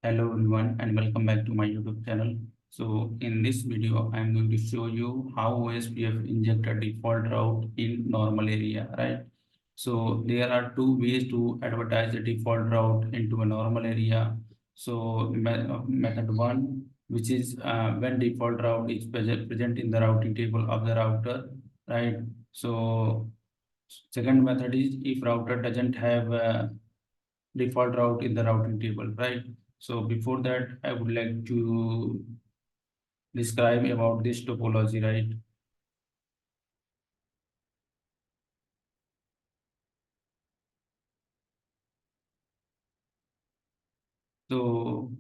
Hello everyone and welcome back to my YouTube channel. So in this video, I am going to show you how OSPF inject a default route in normal area, right? So there are two ways to advertise a default route into a normal area. So method one, which is when default route is present in the routing table of the router, right? So second method is if router doesn't have a default route in the routing table, right? So before that, I would like to describe about this topology, right? So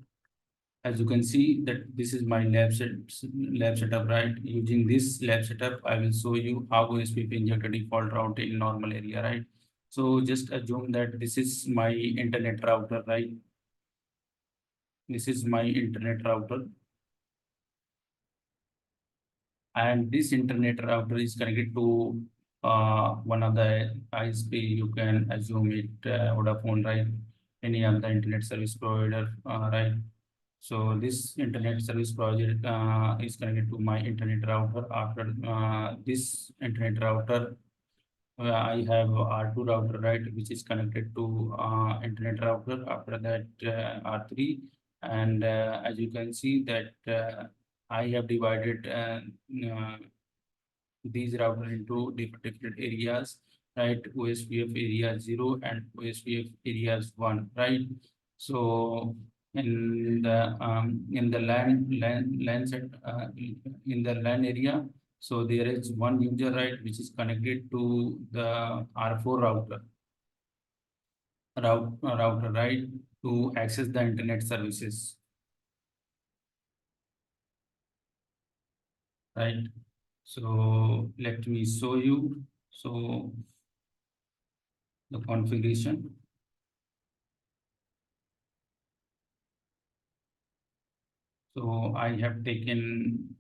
as you can see that this is my lab setup, right? Using this lab setup, I will show you how OSPF inject a default route in normal area, right? So just assume that this is my internet router, right? This is my internet router, and this internet router is connected to one of the ISP. You can assume it Vodafone, right? Any of the internet service provider, right? So this internet service project is connected to my internet router. After this internet router, I have R2 router, right, which is connected to internet router. After that, R3, and as you can see that I have divided these router into different areas, right? OSPF area 0 and OSPF areas 1, right? So in the LAN set in the LAN area, so there is one user, right, which is connected to the R4 router, right, to access the internet services, right? So let me show you. So the configuration. So I have taken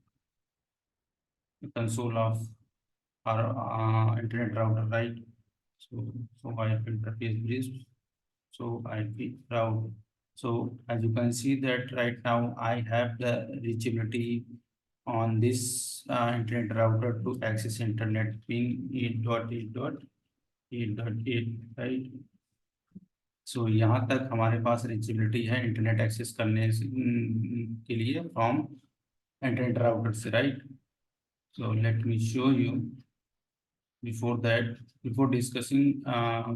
the console of our internet router, right? So I have interface bridge. So IP route. So as you can see that right now I have the reachability on this internet router to access internet ping 8.8.8.8, right? सो यहाँ तक हमारे पास reachability है internet access करने के लिए from internet router से, right? So let me show you. Before that, before discussing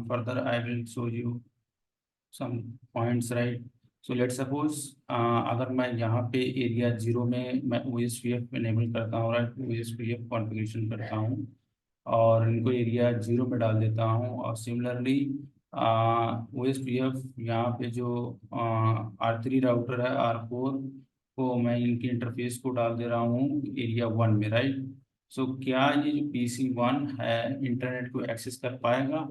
further, I will show you some points, right? So let's suppose अगर मैं यहाँ पे एरिया 0 में मैं OSPF इनेबल करता हूँ, राइट? OSPF कॉन्फ़िगरेशन करता हूँ और इनको एरिया 0 में डाल देता हूँ, और सिमिलरली OSPF यहाँ पे जो R3 राउटर है, R4 को मैं इनके इंटरफेस को डाल दे रहा हूँ एरिया 1 में, राइट? सो क्या ये जो PC1 है इंटरनेट को एक्सेस कर पाएगा?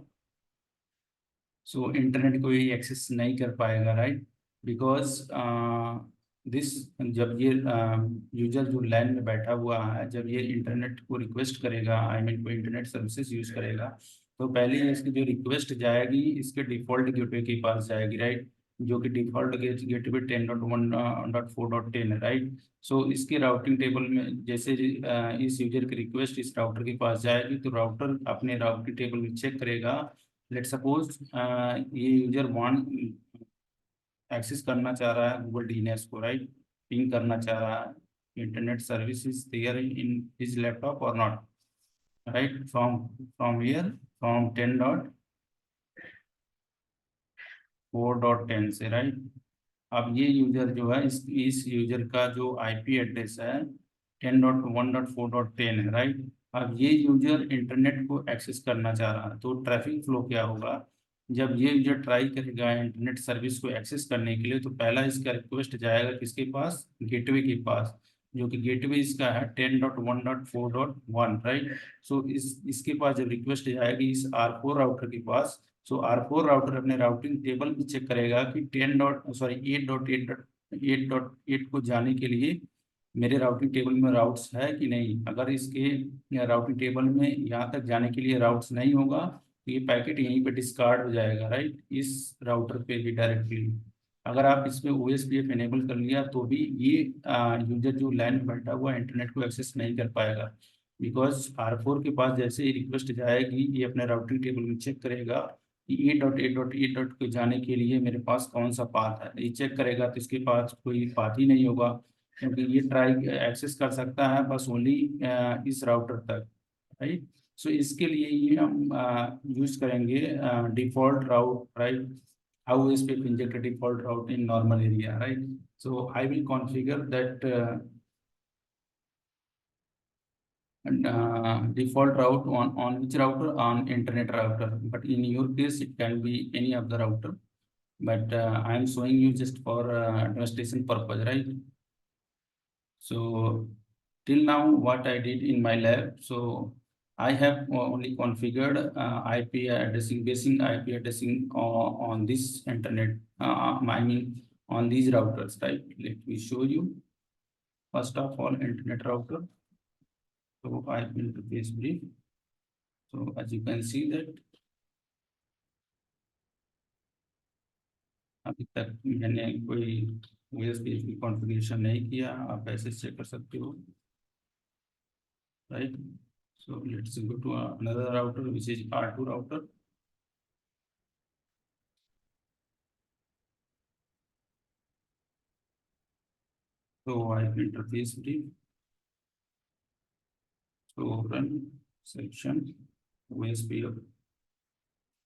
सो इंटरनेट को ये एक्सेस नहीं कर पाएगा, राइट? बिकॉज दिस जब ये यूजर जो लैन में बैठा हुआ है, जब ये इंटरनेट को रिक्वेस्ट करेगा, आई मीन कोई इंटरनेट सर्विसेज यूज करेगा, तो पहले इसकी जो रिक्वेस्ट जाएगी इसके डिफॉल्ट गेटवे के पास जाएगी, राइट? जो कि डिफॉल्ट गेटवे 10.1.4.10 है, राइट? सो इसके राउटिंग टेबल में जैसे इस यूजर की रिक्वेस्ट इस राउटर के पास जाएगी, तो राउटर अपने राउटिंग टेबल में चेक करेगा। लेट सपोज ये यूजर वन एक्सेस करना चाह रहा है गूगल डीएनएस को, राइट? पिंग करना चाह रहा है internet service is there in his laptop और not, right? From here, from 10.4.10 से, राइट? अब ये यूजर जो है इस यूजर का जो आईपी एड्रेस है 10.1.4.10 है, राइट? अब ये यूजर इंटरनेट को एक्सेस करना चाह रहा है, तो ट्रैफिक फ्लो क्या होगा? जब ये यूजर ट्राई करेगा इंटरनेट सर्विस को एक्सेस करने के लिए, तो पहला इसका रिक्वेस्ट जाएगा किसके पास? गेटवे के पास, जो कि गेटवे इसका है 10.1.4.1, राइट? सो इसके पास जब रिक्वेस्ट जाएगी इस R4 राउटर के पास, सो R4 राउटर अपने राउटिंग टेबल भी चेक करेगा कि 8.8 को जाने के लिए मेरे राउटिंग टेबल में राउट्स है कि नहीं। अगर इसके राउटिंग टेबल में यहाँ तक जाने के लिए राउट्स नहीं होगा, तो ये पैकेट यहीं पे डिस्कार्ड हो जाएगा, राइट? इस राउटर पे भी डायरेक्टली। अगर आप इसमें OSPF इनेबल कर लिया तो भी ये यूजर जो लैन में बैठा हुआ इंटरनेट को एक्सेस नहीं कर पाएगा, बिकॉज R4 के पास जैसे ही रिक्वेस्ट जाएगी ये अपने राउटिंग टेबल में चेक करेगा कि A.A.A. को जाने के लिए मेरे पास कौन सा पाथ है। ये चेक करेगा तो इसके पास कोई पाथ ही नहीं होगा, क्योंकि ये ट्राई एक्सेस कर सकता है बस ओनली इस राउटर तक, राइट। सो इसके लिए ये हम यूज करेंगे default route, right. How is PIP inject a default route in normal area, right? So I will configure that default route on which router? On internet router. But in your case, it can be any of the router. But I am showing you just for demonstration purpose, right? So till now, what I did in my lab, so I have only configured IP addressing, basic IP addressing on this internet. I mean on these routers, right? Let me show you. First of all, internet router. So IP interface brief. So as you can see that अभी तक मैंने कोई OSPF की configuration नहीं किया, आप ऐसे check कर सकते हो, right? So let's go to another router, which is R2 router. So IP interface brief. So run section OSPF.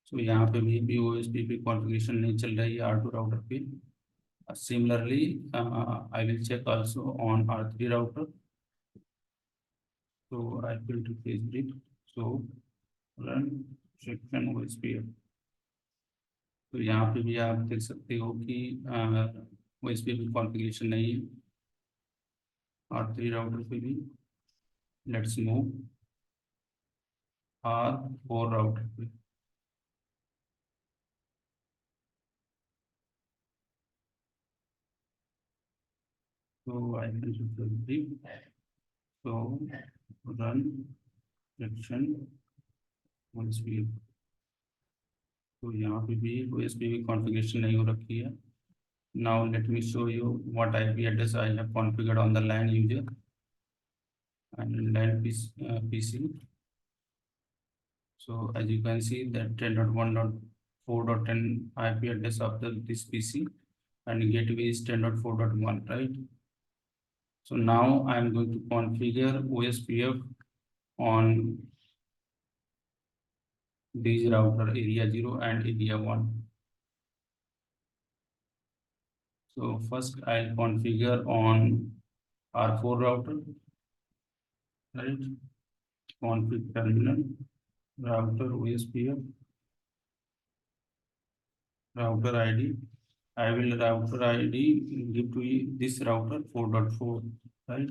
So यहाँ पे भी OSPF कॉन्फ़िगरेशन नहीं चल रही है R2 राउटर पे। Similarly, I will check also on R3 router. So IP interface brief. So run section OSPF. तो यहाँ पे भी आप देख सकते हो कि OSPF कॉन्फ़िगरेशन नहीं है R3 राउटर पे भी। लेट्स मूव R4 राउटर पे। तो I will interface brief. So run section OSPF. तो यहाँ पे भी OSPF कॉन्फ़िगरेशन नहीं हो रखी है। Now let me show you what IP address I have configured on the LAN user and LAN PC. So as you can see that 10.1.4.10 IP address of this PC and gateway is 10.4.1, right? So now I am going to configure OSPF on these router area 0 and area 1. So first I'll configure on R4 router, right? Config terminal, router OSPF, router ID. I will router ID give to this router 4.4, right?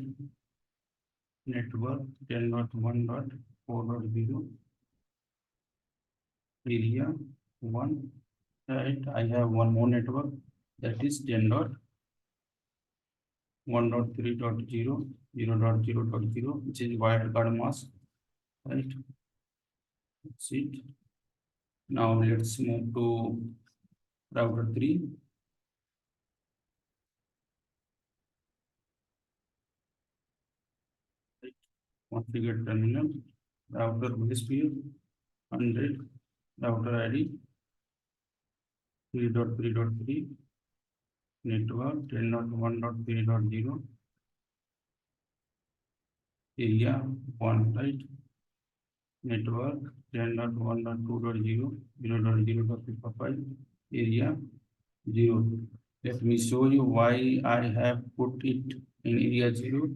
Network 10.1.4.0 area 1, right? I have one more network that is 10.1.3.0 0.0.0, which is wildcard mask, right? That's it. Now let's move to router 3. Configure terminal, router OSPF 100, router ID 3.3.3, network 10.1.3.0, area 1, right? Network 10.1.2.0, 0.0.55, area 0. Let me show you why I have put it in area 0.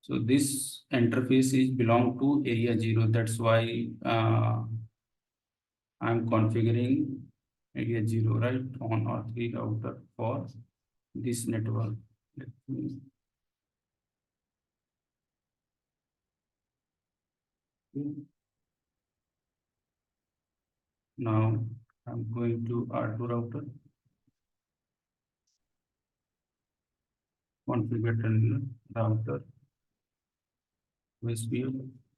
So this interface is belong to area 0. That's why I'm configuring area 0, right, on R3 router for this network. Let me now I'm going to R2 router, configure terminal, router OSPF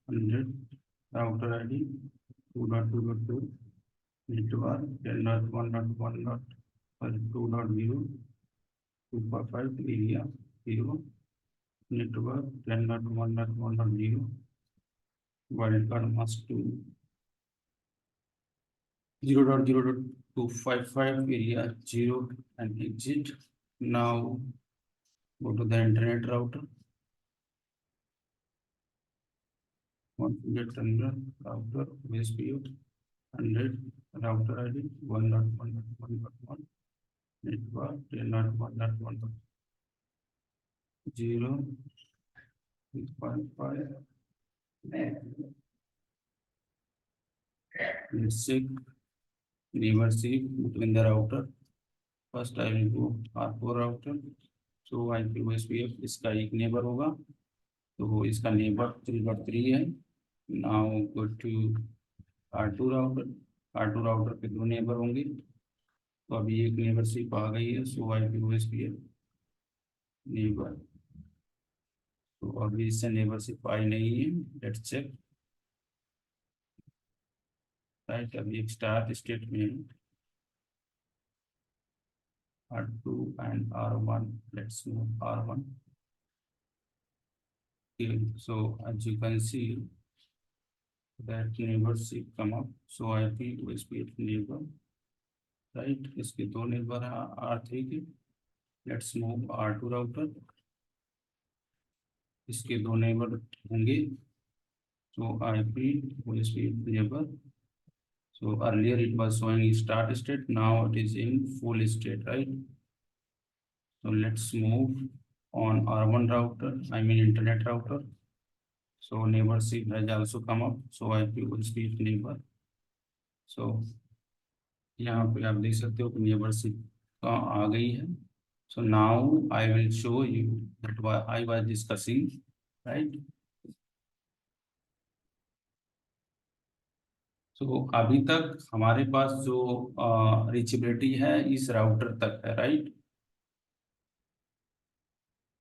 100, router ID 2.2.2, network 10.1.1.2.0 2.5 area 0 network 10.1.1.0 wildcard mask 2 0.0.255 area 0 and exit. Now go to the internet router. Configure terminal router OSPF 100 router ID 1.1.1.1 network 10.1.1.0 6.5. Let's check neighborship between the router. First I will go R4 router. So IP OSPF इसका एक neighbour होगा, तो इसका neighbour 3.3 है. Now go to R2 router. R2 router पे दो neighbour होंगे, तो अभी एक नेबरशिप आ गई है. सो IP OSPF नेबर, तो अभी इससे नेबरशिप आई नहीं है. Let's check. राइट, अभी एक स्टार्ट स्टेट में है. R2 and R1. Let's move R1. Okay, so as you can see that neighborship come up. So IP OSPF neighbor, right? इसके दो नेबर है R3 के. Let's move R2 router. इसके दो नेबर होंगे. So IP OSPF neighbor. So earlier it was showing start state, now it is in full state, right? So let's move on R1 router, I mean internet router. So neighborship has also come up. So IP OSPF neighbor. So यहाँ पे आप देख सकते हो कि neighborship का आ गई है. So now I will show you that what I was discussing, right? So अभी तक हमारे पास जो रीचेबिलिटी है इस राउटर तक है, राइट?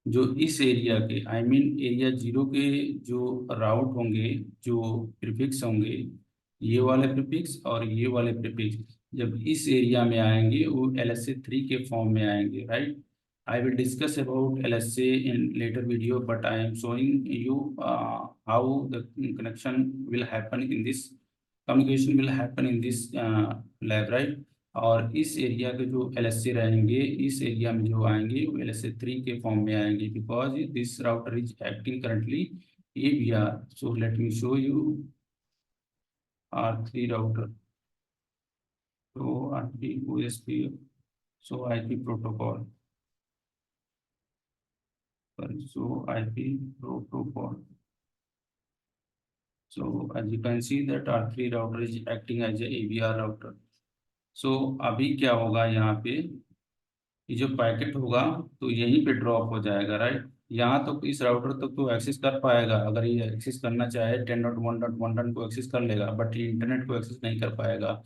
जो इस एरिया के आई मीन एरिया 0 के जो राउट होंगे, जो प्रीफिक्स होंगे, ये वाले प्रीफिक्स और ये वाले प्रीफिक्स जब इस एरिया में आएंगे वो LSA 3 के फॉर्म में आएंगे, right? I will discuss about LSA in later video, but I am showing you how the connection will happen in this, communication will happen in this lab, right? और इस area के जो LSA रहेंगे, इस area में जो आएंगे वो LSA 3 के फॉर्म में आएंगे, because this router is acting currently AVR. So let me show you R3 router. तो R3 OSPF, so IP protocol, so IP protocol. So as you can see that R3 router is acting as a AVR router. So अभी क्या होगा यहाँ पे, ये जो packet होगा तो यहीं पे ड्रॉप हो जाएगा, राइट? यहाँ तो इस राउटर तक तो एक्सेस कर पाएगा, अगर ये एक्सेस करना चाहे 10.1.1 को एक्सेस कर लेगा, बट ये इंटरनेट को एक्सेस नहीं कर पाएगा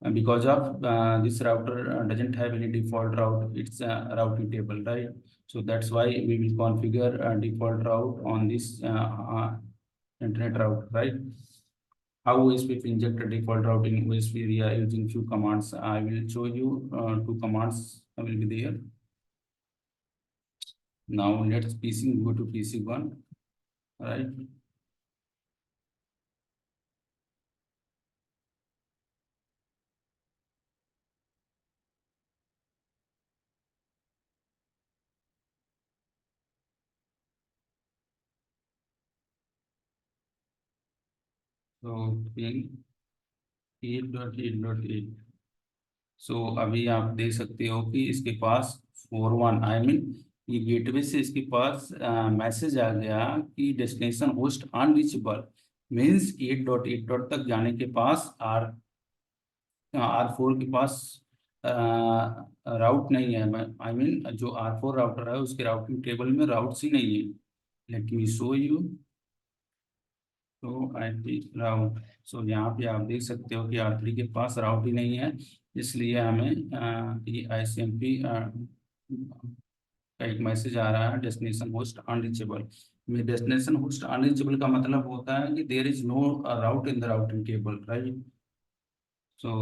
because of this router doesn't have any default route, it's routing table, right? So that's why we will configure a default route on this internet route, right? How OSPF inject a default route in OSP area using few commands. I will show you two commands will be there. Now let's go to PC1, right? So ping 8.8.8. सो अभी आप देख सकते हो कि इसके पास 41 I mean ये gateway से इसके पास मैसेज आ गया कि डेस्टिनेशन होस्ट अनरीचेबल, मीन्स 8.8 तक जाने के पास R4 के पास राउट नहीं है. आई मीन जो R4 राउटर है उसके राउटिंग टेबल में राउट्स ही नहीं है. Late me show you. तो IP राउट, सो यहाँ पे आप देख सकते हो कि R3 के पास राउट ही नहीं है, इसलिए हमें ये ICMP का एक मैसेज आ रहा है destination host unreachable. Destination host unreachable का मतलब होता है कि there is no route in the routing table, right? So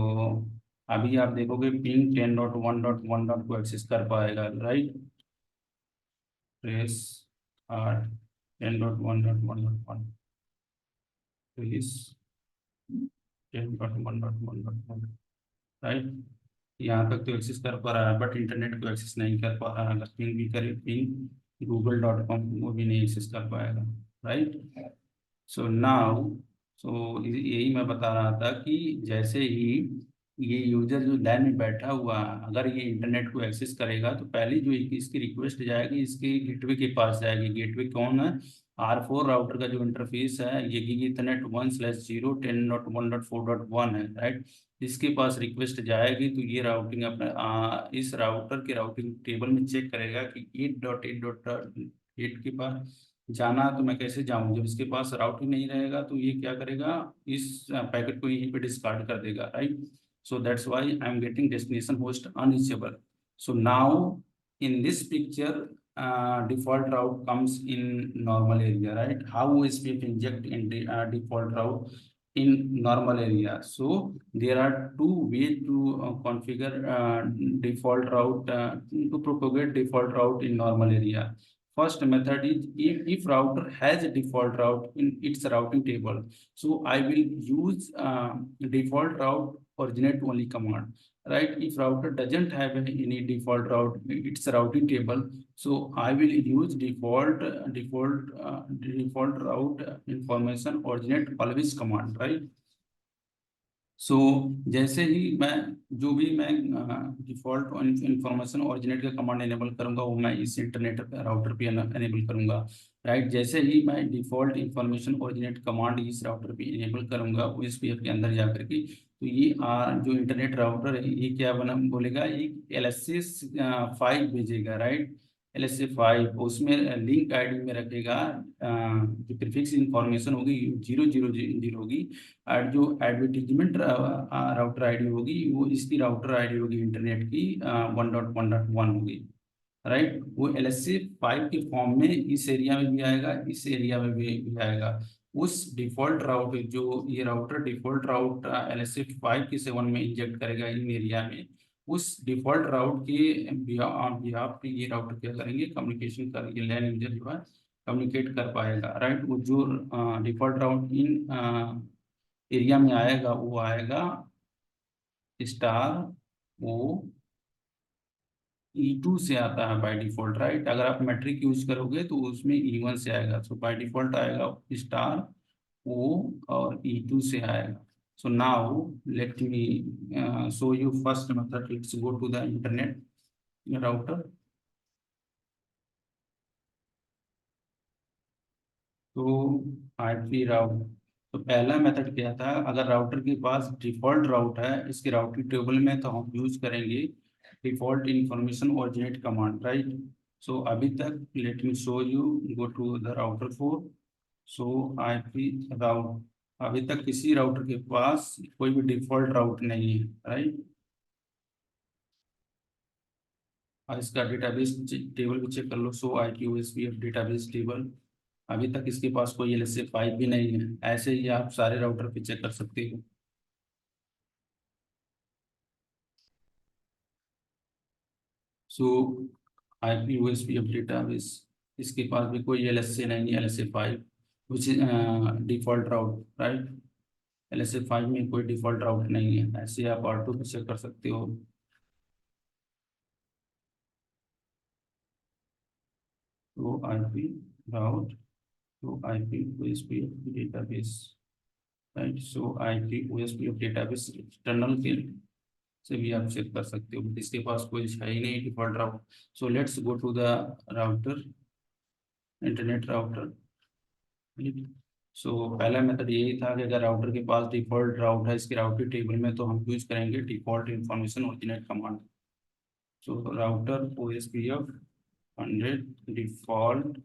अभी आप देखोगे पिंग 10.1.1 को एक्सेस कर पाएगा, right. Press R 10.1.1.1 please 10.1.1.1, right. यहाँ तक तो एक्सेस कर पा रहा है, बट इंटरनेट को एक्सेस नहीं कर पा रहा है। अगर पिंग भी करे, पिंग google.com, वो भी नहीं एक्सेस कर पाएगा, राइट। सो नाउ, सो यही मैं बता रहा था कि जैसे ही ये यूजर जो लाइन में बैठा हुआ है, अगर ये इंटरनेट को एक्सेस करेगा तो पहली जो इसकी रिक्वेस्ट जाएगी इसके गेटवे के पास जाएगी। गेटवे कौन है? R4 राउटर का जो इंटरफेस है, ये गीग इथरनेट 1/0 10.1.4.1 है, राइट। इसके पास रिक्वेस्ट जाएगी तो ये राउटिंग अपने इस राउटर के राउटिंग टेबल में चेक करेगा कि 8.8.8 के पास जाना। तो मैं कैसे जाऊं? जब इसके पास राउटिंग नहीं रहेगा तो ये क्या करेगा, इस पैकेट को यहीं पे डिस्कार्ड कर देगा, right. So that's why I am getting destination host unreachable. So now in this picture, default route comes in normal area, right? How SPF inject in the default route in normal area? So there are two ways to configure default route to propagate default route in normal area. First method is if router has a default route in its routing table, so I will use default route originate only command, right? If router doesn't have any default route in its routing table, so I will use default route information originate always command, right? सो जैसे ही मैं जो भी मैं default information originate का command enable करूंगा वो मैं इस इंटरनेट राउटर पे एनेबल करूंगा, राइट। जैसे ही मैं डिफॉल्ट इंफॉर्मेशन ओरिजिनेट कमांड इस राउटर पे एनेबल करूंगा OSPF के अंदर जाकर के, तो ये जो इंटरनेट राउटर है ये क्या बना बोलेगा, ये LSS 5 भेजेगा, राइट। LSA 5 उसमें लिंक आईडी में रखेगा जो प्रीफिक्स इंफॉर्मेशन होगी 000 होगी, और जो एडवर्टीजमेंट राउटर आईडी होगी वो इसकी राउटर आईडी होगी इंटरनेट की 1.1.1 होगी, राइट। वो LSA 5 के फॉर्म में इस एरिया में भी आएगा, इस एरिया में भी आएगा। उस डिफॉल्ट राउट जो ये राउटर डिफॉल्ट राउट LSA 5 के 7 में इंजेक्ट करेगा इन एरिया में, उस डिफॉल्ट राउट के बिहाफ पे ये राउटर क्या करेंगे, कम्युनिकेशन करेंगे, लैन यूजर जो है कम्युनिकेट कर पाएगा, राइट। वो जो डिफॉल्ट राउट इन एरिया में आएगा वो आएगा स्टार ओ E2 से आता है बाय डिफॉल्ट, राइट। अगर आप मेट्रिक यूज करोगे तो उसमें E1 से आएगा। सो बाय डिफॉल्ट आएगा स्टार ओ और E2 से आएगा। So now let me show you first method. Let's go to the internet router. तो IP राउट, तो पहला मेथड क्या था, अगर राउटर के पास डिफॉल्ट राउट है इसके राउटिंग टेबल में, तो हम यूज करेंगे default information originate command, right. So अभी तक let me show you, go to the router 4। So IP route, अभी तक किसी राउटर के पास कोई भी डिफॉल्ट राउट नहीं है, राइट। और इसका डेटाबेस टेबल भी चेक कर लो। सो IPOSPF डेटाबेस टेबल, अभी तक इसके पास कोई LSA 5 भी नहीं है। ऐसे ही आप सारे राउटर पे चेक कर सकते हो। सो IPOSPF डेटाबेस, इसके पास भी कोई LSA नहीं है, LSA 5 कुछ डिफॉल्ट राउट, राइट। LSA 5 में कोई डिफॉल्ट राउट नहीं है। ऐसे आप R2 पे चेक कर सकते हो। तो IP राउट, तो IPOSPF डेटाबेस, राइट। सो IPOSPF डेटाबेस एक्सटर्नल के से भी आप चेक कर सकते हो, इसके पास कोई है ही नहीं default route. So let's go to the router, internet router. So पहला मेथड यही था कि अगर राउटर के पास डिफॉल्ट राउट है इसके राउटर टेबल में, तो हम यूज करेंगे default information originate command. So router OSPF 100 default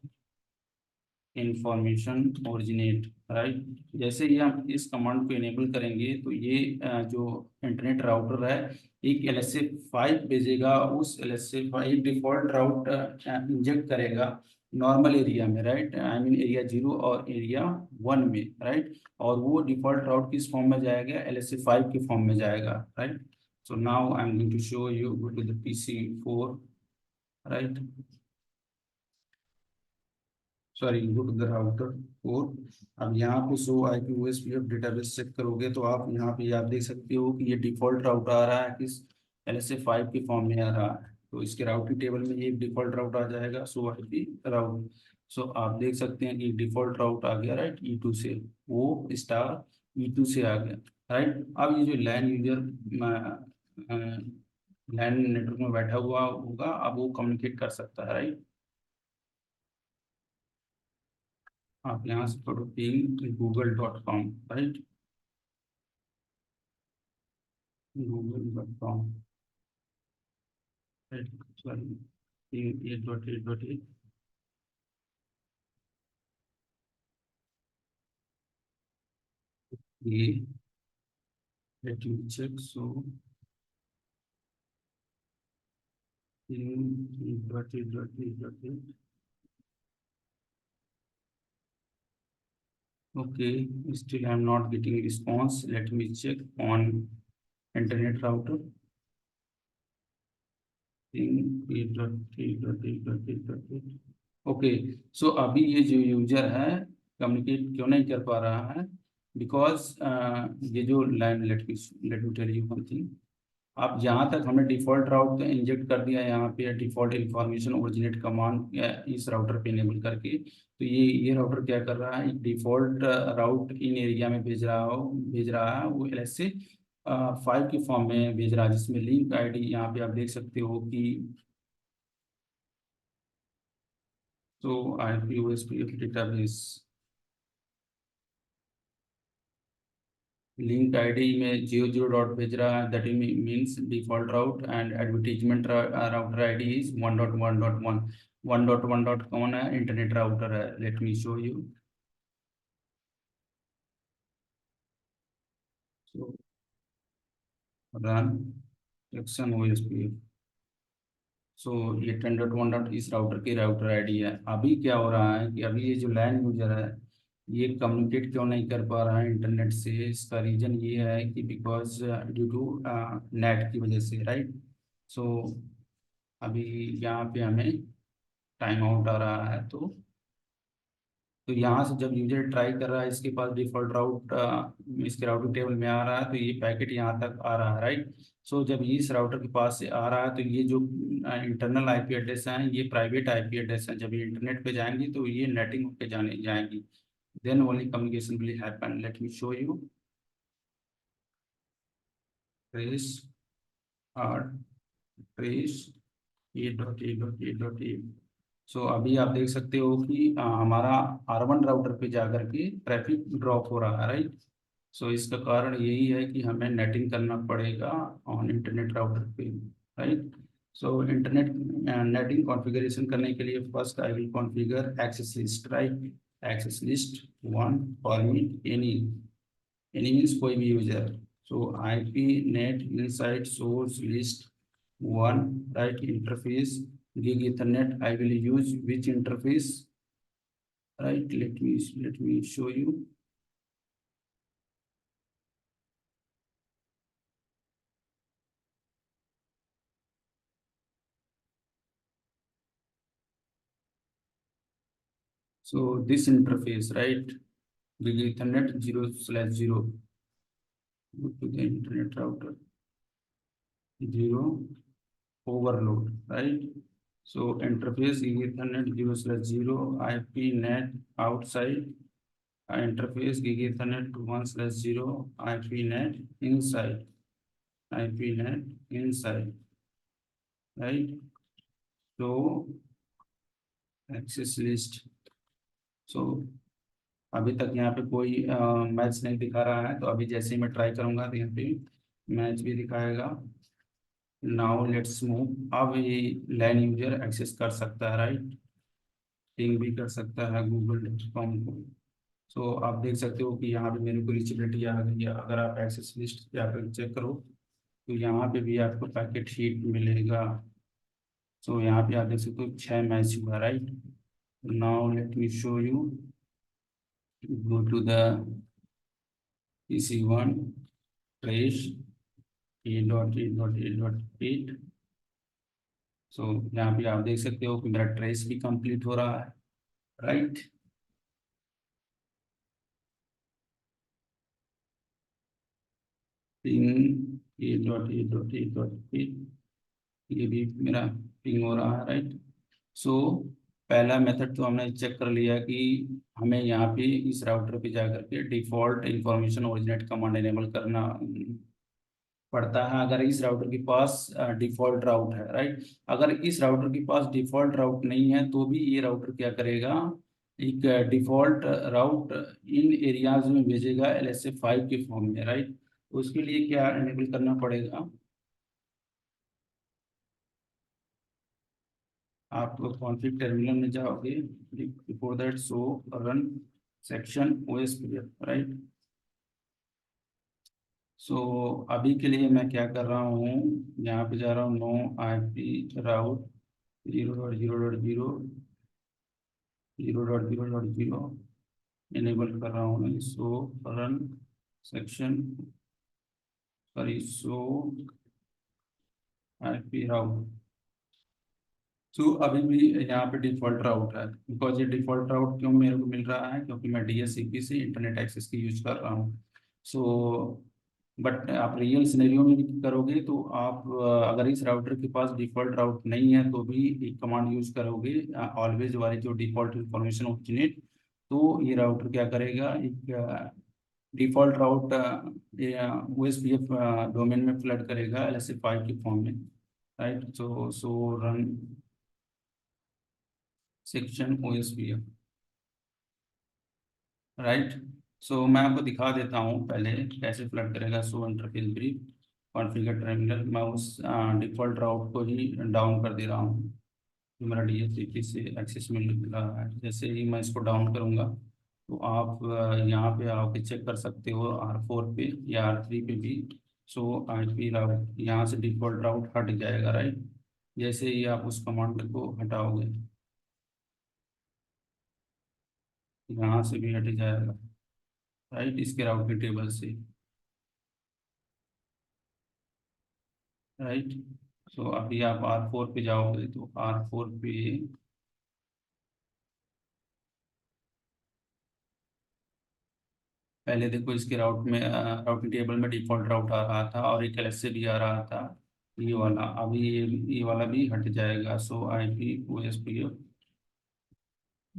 information originate, right. जैसे ही हम इस कमांड को इनेबल करेंगे तो ये जो इंटरनेट राउटर है एक LSA 5 भेजेगा। उस LSA 5 डिफॉल्ट राउट इंजेक्ट करेगा नॉर्मल एरिया में, राइट, आई मीन एरिया 0 और एरिया 1 में, राइट। और वो डिफॉल्ट राउट किस फॉर्म में जाएगा, LSA 5 के फॉर्म में जाएगा, right. So now I am going to show you, go to the PC4, right, sorry, go to the router 4। अब यहाँ पे show IP OSPF database check करोगे तो आप यहाँ पे आप देख सकते हो कि ये डिफॉल्ट राउट आ रहा है किस, LSA 5 के फॉर्म में आ रहा है। तो इसके राउटिंग टेबल में ये डिफॉल्ट राउट आ जाएगा, शो IP राउट। सो आप देख सकते हैं कि डिफॉल्ट राउट आ गया, राइट, E2 से, वो स्टार E2 से आ गया, राइट। अब ये जो लैन यूजर लैन नेटवर्क में बैठा हुआ होगा, अब वो कम्युनिकेट कर सकता है, राइट। आप यहाँ से करो ping google.com, right, google.com, right, sorry, ping 8.8.8, ये let me check, so ping 8.8.8.8, okay, still I am not getting response, let me check on internet router, ping 8.8.8.8, okay. So अभी ये जो यूजर है कम्युनिकेट क्यों नहीं कर पा रहा है, बिकॉज ये जो line, let me tell you one thing. अब यहाँ तक हमने डिफॉल्ट राउट तो इंजेक्ट कर दिया यहाँ पे, डिफॉल्ट इंफॉर्मेशन ओरिजिनेट कमांड इस राउटर पे इनेबल करके, तो ये राउटर क्या कर रहा है, डिफॉल्ट राउट इन एरिया में भेज रहा है, वो LSA 5 के फॉर्म में भेज रहा है, जिसमें लिंक ID यहाँ पे आप देख सकते हो कि, तो IP OSPF database link ID में 00 डॉट भेज रहा है, that means default route, and advertisement router ID is 1.1.1, 1.1 dot कौन है, इंटरनेट राउटर है, late me show you. So run action OSPF, सो ये 10.1 इस राउटर की राउटर ID है। अभी क्या हो रहा है कि अभी ये जो लैन यूजर है, ये कम्युनिकेट क्यों नहीं कर पा रहा है इंटरनेट से, इसका रीजन ये है कि बिकॉज ड्यू टू नेट की वजह से, राइट। सो अभी यहाँ पे हमें टाइम आउट आ रहा है, तो यहाँ से जब यूजर ट्राई कर रहा है, इसके पास डिफॉल्ट राउट इसके राउटिंग टेबल में आ रहा है, तो ये पैकेट यहाँ तक आ रहा है, राइट। सो जब इस राउटर के पास से आ रहा है, तो ये जो इंटरनल IP एड्रेस हैं, ये प्राइवेट IP एड्रेस हैं, जब ये इंटरनेट पे जाएंगी तो ये नेटिंग होके जाएंगी, then only communication will happen, let me show you, trace और ट्रेस A.A.A.A। सो अभी आप देख सकते हो कि हमारा R1 राउटर पे जाकर के ट्रैफिक ड्रॉप हो रहा है, राइट। सो इसका कारण यही है कि हमें नेटिंग करना पड़ेगा ऑन इंटरनेट राउटर पे, right. So internet NATing configuration करने के लिए first I will configure access list, right, access list 1 permit any means कोई भी user, so IP NAT inside source list 1, right, interface gig ethernet, I will use which interface, right, let me show you, so this interface, right, gig ethernet 0/0, go to the internet router 0 overload, right. So interface gig ethernet 0/0, IP net outside, interface gig ethernet 1/0, IP net inside, IP net inside, right. So access list, so अभी तक यहाँ पे कोई match नहीं दिखा रहा है, तो अभी जैसे ही मैं ट्राई करूंगा तो यहाँ पे मैच भी दिखाएगा। नाउ लेट्स मूव, अब ये लैन यूजर एक्सेस कर सकता है, राइट, पिंग भी कर सकता है google.com को। सो आप देख सकते हो कि यहाँ पे मेरे को रीचेबिलिटी आ गई है। अगर आप एक्सेस लिस्ट पे आकर चेक करो तो यहाँ पे भी आपको पैकेट शीट मिलेगा। सो यहाँ पे आप देख सकते हो 6 मैच हुआ, right, now let me show you. Go to the EC1 trace 8.8.8.8। सो यहाँ पे आप देख सकते हो कि मेरा ट्रेस भी कंप्लीट हो रहा है, राइट। पिंग 8.8.8.8, ये भी मेरा पिंग हो रहा है, राइट। सो पहला मेथड तो हमने चेक कर लिया कि हमें यहाँ पे इस राउटर पे जाकर के default information originate command enable करना पड़ता है अगर इस राउटर के पास डिफॉल्ट राउट है, राइट। अगर इस राउटर के पास डिफॉल्ट राउट नहीं है तो भी ये राउटर क्या करेगा, एक डिफॉल्ट राउट इन एरियाज में भेजेगा LSA 5 के फॉर्म में, राइट। तो उसके लिए क्या एनेबल करना पड़ेगा, आप कॉन्फ़िग टर्मिनल में जाओगे, before that show run section OSPF, right. So अभी के लिए मैं क्या कर रहा हूँ, यहाँ पे जा रहा हूँ नो IP राउट 0.0.0 इनेबल कर रहा हूँ मैं। सो रन सेक्शन, सॉरी, सो IP राउट। तो अभी भी यहाँ पे डिफॉल्ट राउट है, बिकॉज ये डिफॉल्ट राउट क्यों मेरे को मिल रहा है, क्योंकि मैं DSCP से इंटरनेट एक्सेस की यूज कर रहा हूँ। सो बट आप रियल सिनेरियो में भी करोगे तो आप अगर इस राउटर के पास डिफॉल्ट राउट नहीं है तो भी एक कमांड यूज करोगे, ऑलवेज वाली जो डिफॉल्ट इंफॉर्मेशन ओरिजिनेट, तो ये राउटर क्या करेगा, एक डिफॉल्ट राउट OSPF डोमेन में फ्लड करेगा LSA 5 के फॉर्म में, राइट। सो रन सेक्शन OSPF, राइट। सो मैं आपको दिखा देता हूँ पहले कैसे फ्लड करेगा। सो इंटरफेस ब्रीफ कॉन्फ़िगर टर्मिनल, मैं उस डिफॉल्ट राउट को ही डाउन कर दे रहा हूँ जो मेरा DHCP से एक्सेस मिल रहा है। जैसे ही मैं इसको डाउन करूँगा तो आप यहाँ पे आके चेक कर सकते हो R4 पे या R3 पे भी। सो IP राउट यहाँ से डिफॉल्ट राउट हट जाएगा, राइट। जैसे ही आप उस कमांड को हटाओगे यहाँ से भी हट जाएगा, राइट, इसके राउटिंग टेबल से, राइट। सो अभी आप R4 पे जाओगे तो R4 पे पहले देखो इसके राउट में राउटिंग टेबल में डिफॉल्ट राउट आ रहा था और एक LS से भी आ रहा था, ये वाला। अभी ये वाला भी हट जाएगा। सो IP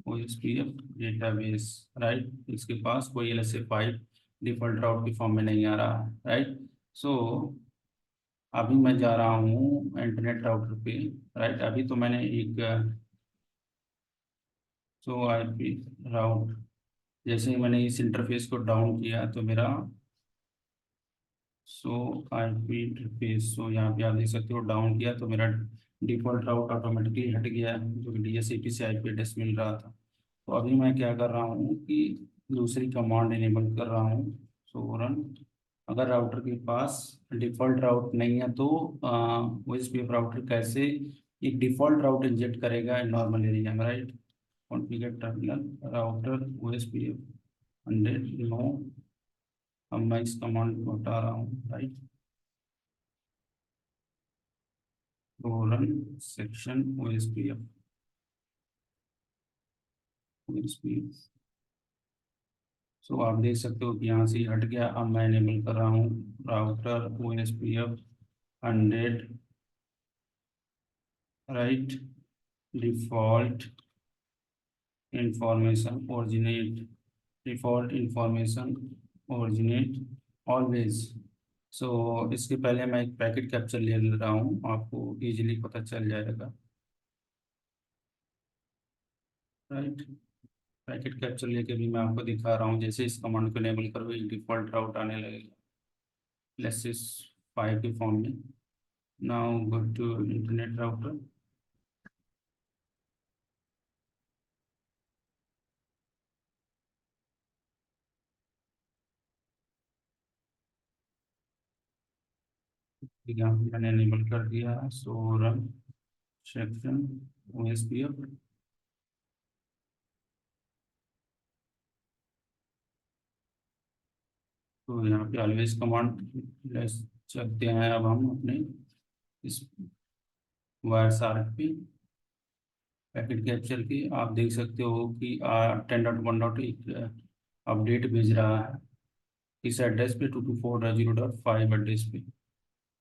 OSPF डेटाबेस, राइट। इसके पास कोई LSA 5 डिफॉल्ट राउट के फॉर्म में नहीं आ रहा, राइट। सो अभी मैं जा रहा हूँ इंटरनेट राउटर पे, राइट। अभी तो मैंने एक सो IP राउट, जैसे ही मैंने इस इंटरफेस को डाउन किया तो मेरा सो IP इंटरफेस, सो यहाँ पे आप देख सकते हो डाउन किया तो मेरा डिफॉल्ट राउट ऑटोमेटिकली हट गया जो कि DHCP से IP एड्रेस मिल रहा था। तो अभी मैं क्या कर रहा हूँ कि दूसरी कमांड इनेबल कर रहा हूँ। सो रन, अगर राउटर के पास डिफॉल्ट राउट नहीं है तो OSPF राउटर कैसे एक डिफॉल्ट राउट इंजेक्ट करेगा नॉर्मल एरिया में, right. Configure terminal router OSPF 100 no. अब मैं इस कमांड को हटा रहा हूँ, राइट। तो रन सेक्शन OSPF। सो आप देख सकते हो कि यहाँ से ही हट गया। अब मैं इनेबल कर रहा हूँ router OSPF 100, right. Default information originate, default information originate always. So इसके पहले मैं एक पैकेट कैप्चर ले रहा हूँ, आपको इजीली पता चल जाएगा, राइट। पैकेट कैप्चर लेके भी मैं आपको दिखा रहा हूँ। जैसे इस कमांड को इनेबल करो एक डिफॉल्ट राउट आने लगेगा लेसिस 5 के फॉर्म में। Now go to internet router, यहाँ पे मैंने इनेबल कर दिया। सो रन सेक्शन OSPF, तो यहाँ पे ऑलवेज कमांड चलते हैं अब हम अपने इस वायर शार्क पे पैकेट कैप्चर की। आप देख सकते हो कि 10.1 एक अपडेट भेज रहा है इस एड्रेस पे 224.0.5 एड्रेस पे,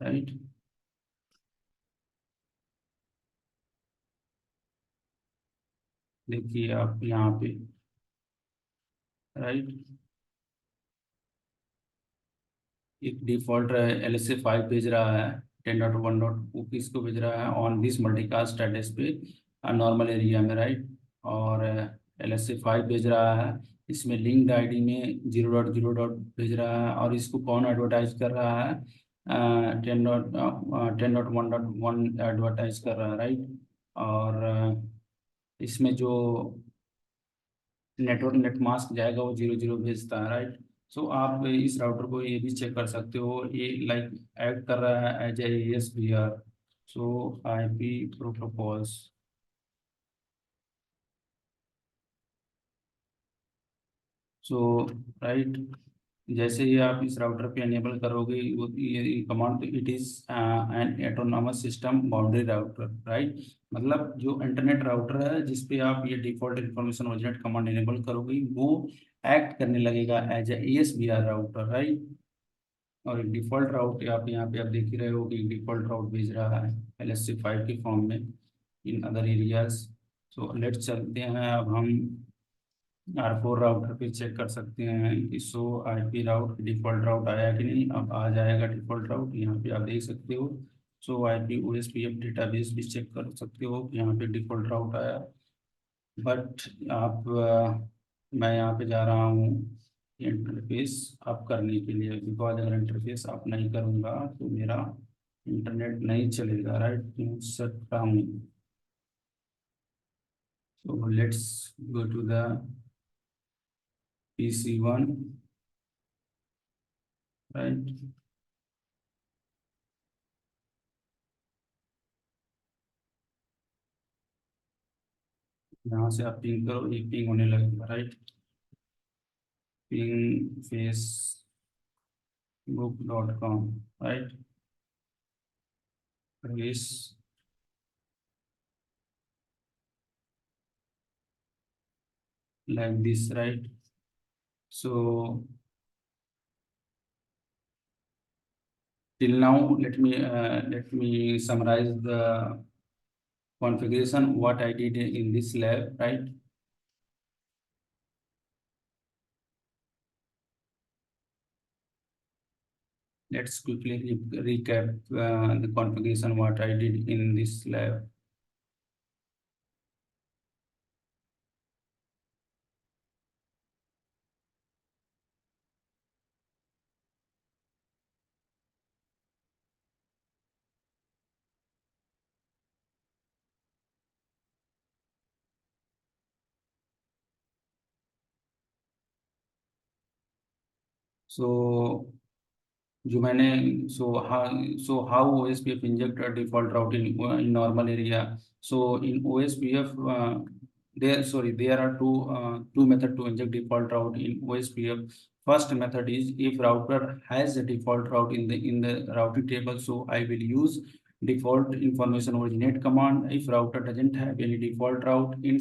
राइट। देखिए आप यहाँ पे, राइट, एक डिफॉल्ट एल एस ए 5 भेज रहा है 10.1 किसको भेज रहा है ऑन दिस मल्टीकास्ट एड्रेस पे नॉर्मल एरिया में, राइट। और एल एस ए 5 भेज रहा है, इसमें लिंक्ड आईडी में 0.0 भेज रहा है, और इसको कौन एडवर्टाइज कर रहा है 10.1.1 एडवर्टाइज कर रहा है, राइट। और इसमें जो नेटवर्क नेट मास्क जाएगा वो 0.0 भेजता है, राइट। सो आप इस राउटर को ये भी चेक कर सकते हो, ये लाइक ऐड कर रहा है as S B R, so I P protocols. So right, जैसे ही आप इस राउटर पे एनेबल करोगे वो ये command, it is an autonomous system boundary router, right. मतलब जो इंटरनेट राउटर है जिस पे आप ये default information originate command enable करोगे वो एक्ट करने लगेगा as a ESBR router, right. और एक डिफॉल्ट राउट आप यहाँ पे आप देख ही रहे हो कि डिफॉल्ट राउट भेज रहा है LSC5 के फॉर्म में in other areas. So let's चलते हैं अब हम R4 राउटर पे चेक कर सकते हैं कि शो IP राउट डिफॉल्ट राउट आया कि नहीं। अब आ जाएगा डिफॉल्ट राउट, यहाँ पे आप देख सकते हो। सो IP OSPF डेटाबेस भी चेक कर सकते हो, यहाँ पे डिफॉल्ट राउट आया। बट आप मैं यहाँ पे जा रहा हूँ इंटरफेस अप करने के लिए, बिकॉज अगर इंटरफेस अप नहीं करूँगा तो मेरा इंटरनेट नहीं चलेगा, right. Shut down. So let's go to the PC1, right. यहाँ से आप पिंग करो, एक पिंग होने लगेगा, राइट। Ping facebook.com, right. रेस like this, right? So till now, let me summarize the configuration what I did in this lab, right? Let's quickly recap the configuration what I did in this lab. So जो मैंने so how OSPF inject a default route in normal area. So in OSPF there are two method to inject default route in OSPF. First method is if router has a default route in the routing table, so I will use default information originate command. If router doesn't have any default route in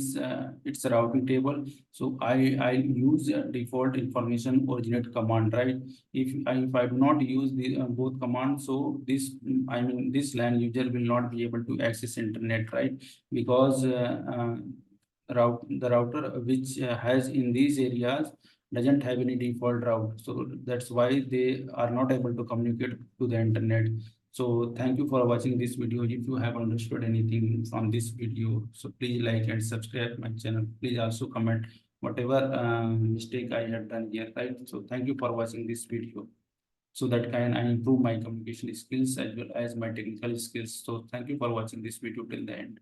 its routing table, so I use default information originate command, right. If I do not use the both commands, so this I mean this LAN user will not be able to access internet, right. Because the router which has in these areas doesn't have any default route, so that's why they are not able to communicate to the internet. So thank you for watching this video. If you have understood anything from this video, so please like and subscribe my channel. Please also comment whatever mistake I have done here, right. So thank you for watching this video, so that can I improve my communication skills as well as my technical skills. So thank you for watching this video till the end.